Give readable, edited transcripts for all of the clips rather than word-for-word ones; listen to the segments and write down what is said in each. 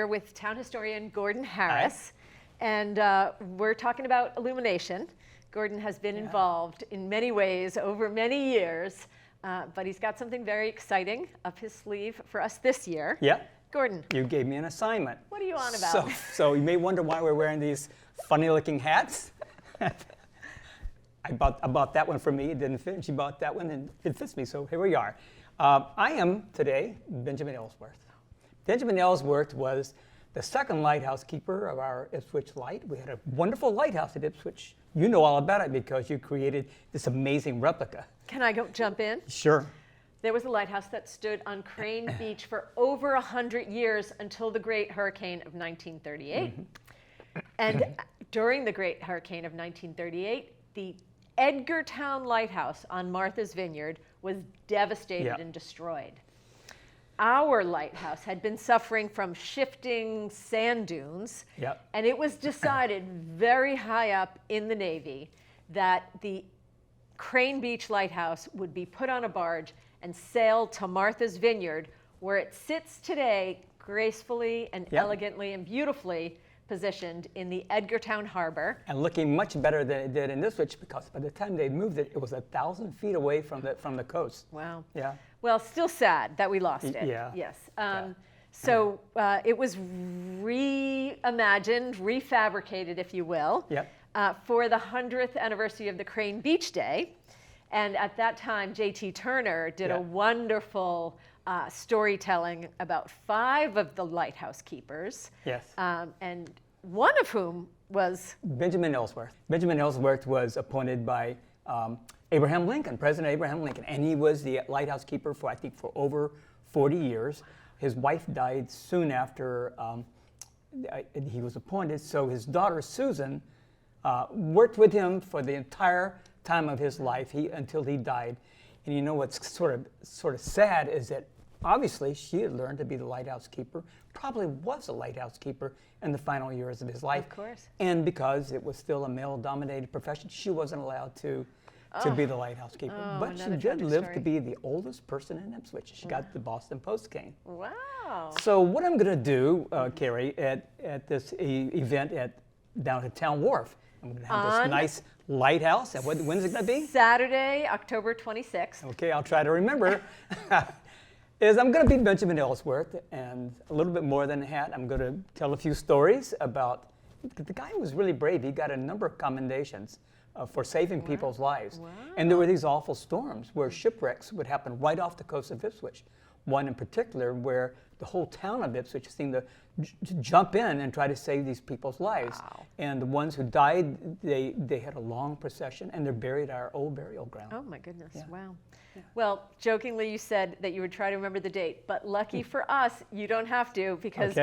here with town historian Gordon Harris, and we're talking about illumination. Gordon has been involved in many ways over many years, but he's got something very exciting up his sleeve for us this year. Yeah. Gordon. You gave me an assignment. What are you on about? So you may wonder why we're wearing these funny-looking hats. I bought that one for me. It didn't fit. She bought that one, and it fits me. So here we are. I am today Benjamin Ellsworth. Benjamin Ellsworth was the second lighthouse keeper of our Ipswich Light. We had a wonderful lighthouse at Ipswich. You know all about it because you created this amazing replica. Can I jump in? Sure. There was a lighthouse that stood on Crane Beach for over 100 years until the Great Hurricane of 1938. And during the Great Hurricane of 1938, the Edgartown Lighthouse on Martha's Vineyard was devastated and destroyed. Our lighthouse had been suffering from shifting sand dunes, and it was decided very high up in the Navy that the Crane Beach Lighthouse would be put on a barge and sail to Martha's Vineyard, where it sits today gracefully and elegantly and beautifully positioned in the Edgartown Harbor. And looking much better than it did in Ipswich, because by the time they moved it, it was 1,000 feet away from the coast. Wow. Yeah. Well, still sad that we lost it. Yeah. Yes. So it was reimagined, refabricated, if you will, for the 100th anniversary of the Crane Beach Day. And at that time, J.T. Turner did a wonderful storytelling about 5 of the lighthouse keepers. Yes. And one of whom was Benjamin Ellsworth. Benjamin Ellsworth was appointed by Abraham Lincoln, President Abraham Lincoln, and he was the lighthouse keeper for, I think, for over 40 years. His wife died soon after he was appointed, so his daughter Susan worked with him for the entire time of his life until he died. And you know what's sort of sad is that obviously she had learned to be the lighthouse keeper, probably was a lighthouse keeper in the final years of his life. Of course. And because it was still a male-dominated profession, she wasn't allowed to be the lighthouse keeper. But she did live to be the oldest person in Ipswich. She got the Boston Post cane. Wow. So what I'm going to do, Kerrie, at this event down at Town Wharf, I'm going to have this nice lighthouse. And when's it going to be? Saturday, October 26th. Okay, I'll try to remember. I'm going to be Benjamin Ellsworth, and a little bit more than that, I'm going to tell a few stories about the guy who was really brave. He got a number of commendations for saving people's lives. Wow. And there were these awful storms where shipwrecks would happen right off the coast of Ipswich. One in particular where the whole town of Ipswich seemed to jump in and try to save these people's lives. Wow. And the ones who died, they had a long procession, and they're buried at our old burial ground. Oh my goodness, wow. Yeah. Well, jokingly you said that you would try to remember the date, but lucky for us, you don't have to, because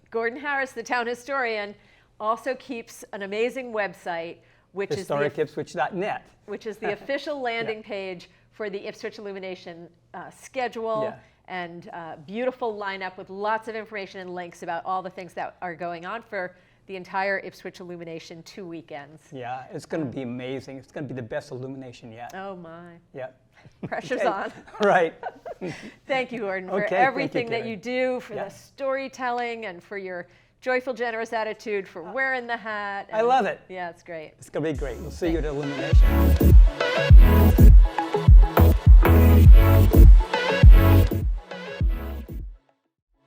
Gordon Harris, the town historian, also keeps an amazing website, which is HistoricIpswich.net. Which is the official landing page for the Ipswich Illumination schedule and beautiful lineup with lots of information and links about all the things that are going on for the entire Ipswich Illumination 2 weekends. Yeah, it's going to be amazing. It's going to be the best illumination yet. Oh my. Yeah. Pressure's on. Right. Thank you, Gordon, for everything that you do, for the storytelling, and for your joyful, generous attitude, for wearing the hat. I love it. Yeah, it's great. It's going to be great. We'll see you at Illumination.